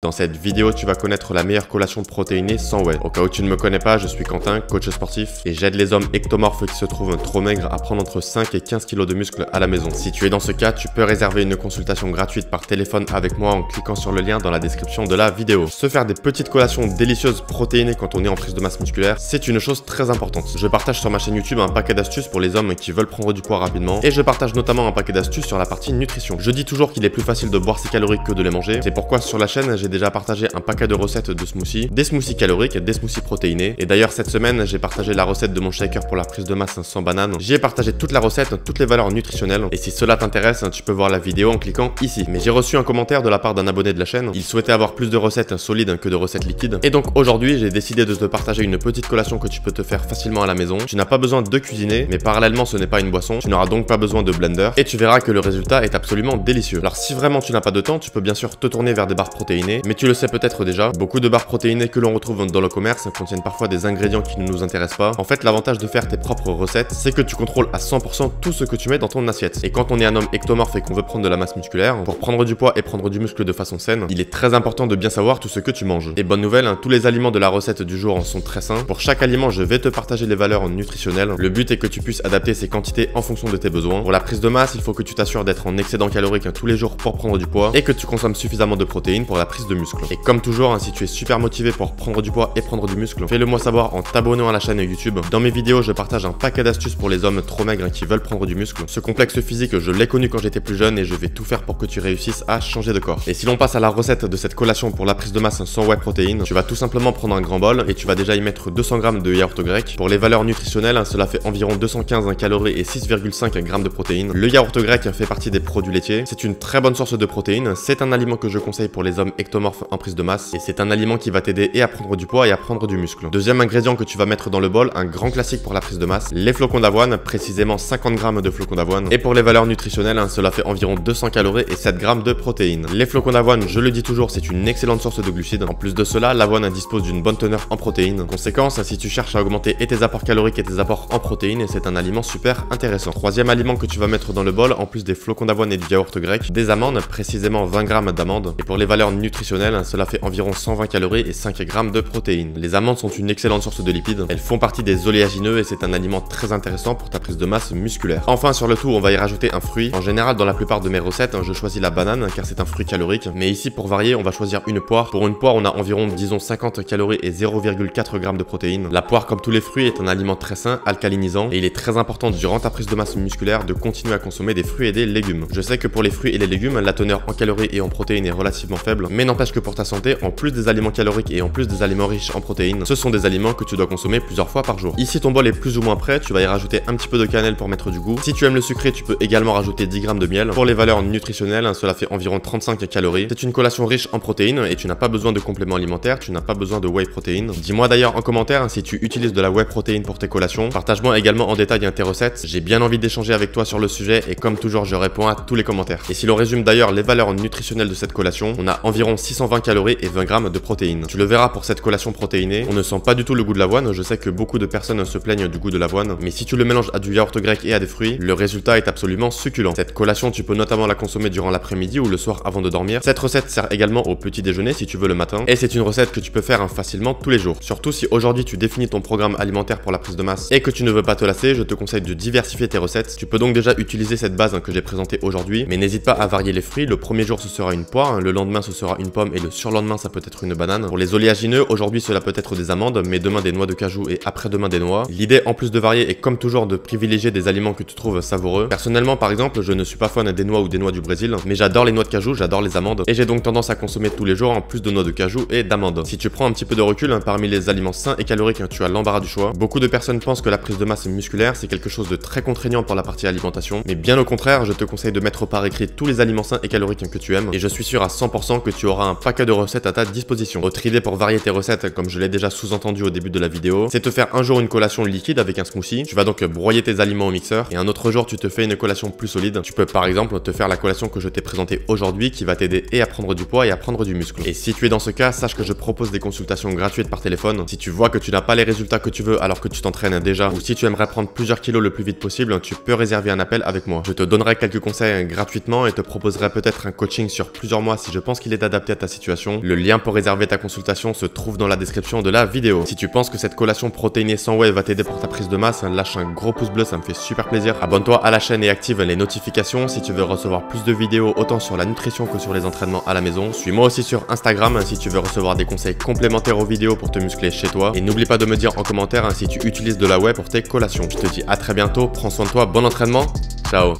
Dans cette vidéo, tu vas connaître la meilleure collation protéinée sans whey. Au cas où tu ne me connais pas, je suis Quentin, coach sportif, et j'aide les hommes ectomorphes qui se trouvent trop maigres à prendre entre 5 et 15 kg de muscles à la maison. Si tu es dans ce cas, tu peux réserver une consultation gratuite par téléphone avec moi en cliquant sur le lien dans la description de la vidéo. Se faire des petites collations délicieuses protéinées quand on est en prise de masse musculaire, c'est une chose très importante. Je partage sur ma chaîne YouTube un paquet d'astuces pour les hommes qui veulent prendre du poids rapidement, et je partage notamment un paquet d'astuces sur la partie nutrition. Je dis toujours qu'il est plus facile de boire ses calories que de les manger. C'est pourquoi sur la chaîne, j'ai déjà partagé un paquet de recettes de smoothies, des smoothies caloriques, des smoothies protéinés. Et d'ailleurs cette semaine j'ai partagé la recette de mon shaker pour la prise de masse sans banane. J'y ai partagé toute la recette, toutes les valeurs nutritionnelles. Et si cela t'intéresse, tu peux voir la vidéo en cliquant ici. Mais j'ai reçu un commentaire de la part d'un abonné de la chaîne. Il souhaitait avoir plus de recettes solides que de recettes liquides. Et donc aujourd'hui j'ai décidé de te partager une petite collation que tu peux te faire facilement à la maison. Tu n'as pas besoin de cuisiner, mais parallèlement ce n'est pas une boisson. Tu n'auras donc pas besoin de blender. Et tu verras que le résultat est absolument délicieux. Alors si vraiment tu n'as pas de temps, tu peux bien sûr te tourner vers des barres protéinées. Mais tu le sais peut-être déjà, beaucoup de barres protéinées que l'on retrouve dans le commerce contiennent parfois des ingrédients qui ne nous intéressent pas. En fait, l'avantage de faire tes propres recettes, c'est que tu contrôles à 100% tout ce que tu mets dans ton assiette. Et quand on est un homme ectomorphe et qu'on veut prendre de la masse musculaire, pour prendre du poids et prendre du muscle de façon saine, il est très important de bien savoir tout ce que tu manges. Et bonne nouvelle, tous les aliments de la recette du jour en sont très sains. Pour chaque aliment, je vais te partager les valeurs nutritionnelles. Le but est que tu puisses adapter ces quantités en fonction de tes besoins. Pour la prise de masse, il faut que tu t'assures d'être en excédent calorique tous les jours pour prendre du poids et que tu consommes suffisamment de protéines pour la prise de muscle. Et comme toujours, si tu es super motivé pour prendre du poids et prendre du muscle, fais-le moi savoir en t'abonnant à la chaîne YouTube. Dans mes vidéos, je partage un paquet d'astuces pour les hommes trop maigres qui veulent prendre du muscle. Ce complexe physique, je l'ai connu quand j'étais plus jeune et je vais tout faire pour que tu réussisses à changer de corps. Et si l'on passe à la recette de cette collation pour la prise de masse sans whey protéine, tu vas tout simplement prendre un grand bol et tu vas déjà y mettre 200 g de yaourt grec. Pour les valeurs nutritionnelles, cela fait environ 215 calories et 6,5 g de protéines. Le yaourt grec fait partie des produits laitiers. C'est une très bonne source de protéines. C'est un aliment que je conseille pour les hommes ectomorphes en prise de masse et c'est un aliment qui va t'aider et à prendre du poids et à prendre du muscle. Deuxième ingrédient que tu vas mettre dans le bol, un grand classique pour la prise de masse, les flocons d'avoine, précisément 50 g de flocons d'avoine. Et pour les valeurs nutritionnelles, cela fait environ 200 calories et 7 g de protéines. Les flocons d'avoine, je le dis toujours, c'est une excellente source de glucides. En plus de cela, l'avoine dispose d'une bonne teneur en protéines. Conséquence, si tu cherches à augmenter et tes apports caloriques et tes apports en protéines, c'est un aliment super intéressant. Troisième aliment que tu vas mettre dans le bol, en plus des flocons d'avoine et du yaourt grec, des amandes, précisément 20 g d'amandes. Et pour les valeurs nutritionnelles, cela fait environ 120 calories et 5 g de protéines. Les amandes sont une excellente source de lipides. Elles font partie des oléagineux et c'est un aliment très intéressant pour ta prise de masse musculaire. Enfin, sur le tout, on va y rajouter un fruit. En général, dans la plupart de mes recettes, je choisis la banane car c'est un fruit calorique. Mais ici, pour varier, on va choisir une poire. Pour une poire, on a environ, disons, 50 calories et 0,4 g de protéines. La poire, comme tous les fruits, est un aliment très sain, alcalinisant et il est très important durant ta prise de masse musculaire de continuer à consommer des fruits et des légumes. Je sais que pour les fruits et les légumes, la teneur en calories et en protéines est relativement faible, mais n'empêche que pour ta santé, en plus des aliments caloriques et en plus des aliments riches en protéines, ce sont des aliments que tu dois consommer plusieurs fois par jour. Ici ton bol est plus ou moins prêt, tu vas y rajouter un petit peu de cannelle pour mettre du goût. Si tu aimes le sucré, tu peux également rajouter 10 g de miel. Pour les valeurs nutritionnelles, cela fait environ 35 calories. C'est une collation riche en protéines et tu n'as pas besoin de compléments alimentaires, tu n'as pas besoin de whey protéine. Dis-moi d'ailleurs en commentaire si tu utilises de la whey protéine pour tes collations. Partage-moi également en détail tes recettes. J'ai bien envie d'échanger avec toi sur le sujet et comme toujours, je réponds à tous les commentaires. Et si l'on résume d'ailleurs les valeurs nutritionnelles de cette collation, on a environ 620 calories et 20 g de protéines. Tu le verras pour cette collation protéinée, on ne sent pas du tout le goût de l'avoine. Je sais que beaucoup de personnes se plaignent du goût de l'avoine, mais si tu le mélanges à du yaourt grec et à des fruits, le résultat est absolument succulent. Cette collation, tu peux notamment la consommer durant l'après-midi ou le soir avant de dormir. Cette recette sert également au petit déjeuner si tu veux le matin, et c'est une recette que tu peux faire facilement tous les jours. Surtout si aujourd'hui tu définis ton programme alimentaire pour la prise de masse et que tu ne veux pas te lasser, je te conseille de diversifier tes recettes. Tu peux donc déjà utiliser cette base que j'ai présentée aujourd'hui, mais n'hésite pas à varier les fruits. Le premier jour ce sera une poire, le lendemain ce sera une pomme et le surlendemain ça peut être une banane. Pour les oléagineux, aujourd'hui cela peut être des amandes, mais demain des noix de cajou et après-demain des noix. L'idée en plus de varier est comme toujours de privilégier des aliments que tu trouves savoureux. Personnellement par exemple, je ne suis pas fan des noix ou des noix du Brésil, mais j'adore les noix de cajou, j'adore les amandes et j'ai donc tendance à consommer tous les jours en plus de noix de cajou et d'amandes. Si tu prends un petit peu de recul, parmi les aliments sains et caloriques, tu as l'embarras du choix. Beaucoup de personnes pensent que la prise de masse musculaire c'est quelque chose de très contraignant pour la partie alimentation, mais bien au contraire, je te conseille de mettre par écrit tous les aliments sains et caloriques que tu aimes et je suis sûr à 100% que tu auras un paquet de recettes à ta disposition. Autre idée pour varier tes recettes, comme je l'ai déjà sous-entendu au début de la vidéo, c'est te faire un jour une collation liquide avec un smoothie. Tu vas donc broyer tes aliments au mixeur et un autre jour tu te fais une collation plus solide. Tu peux par exemple te faire la collation que je t'ai présentée aujourd'hui qui va t'aider et à prendre du poids et à prendre du muscle. Et si tu es dans ce cas, sache que je propose des consultations gratuites par téléphone. Si tu vois que tu n'as pas les résultats que tu veux alors que tu t'entraînes déjà, ou si tu aimerais prendre plusieurs kilos le plus vite possible, tu peux réserver un appel avec moi. Je te donnerai quelques conseils gratuitement et te proposerai peut-être un coaching sur plusieurs mois si je pense qu'il est adapté s'adapter à ta situation. Le lien pour réserver ta consultation se trouve dans la description de la vidéo. Si tu penses que cette collation protéinée sans whey va t'aider pour ta prise de masse, lâche un gros pouce bleu, ça me fait super plaisir. Abonne-toi à la chaîne et active les notifications si tu veux recevoir plus de vidéos autant sur la nutrition que sur les entraînements à la maison. Suis-moi aussi sur Instagram si tu veux recevoir des conseils complémentaires aux vidéos pour te muscler chez toi. Et n'oublie pas de me dire en commentaire si tu utilises de la whey pour tes collations. Je te dis à très bientôt, prends soin de toi, bon entraînement, ciao.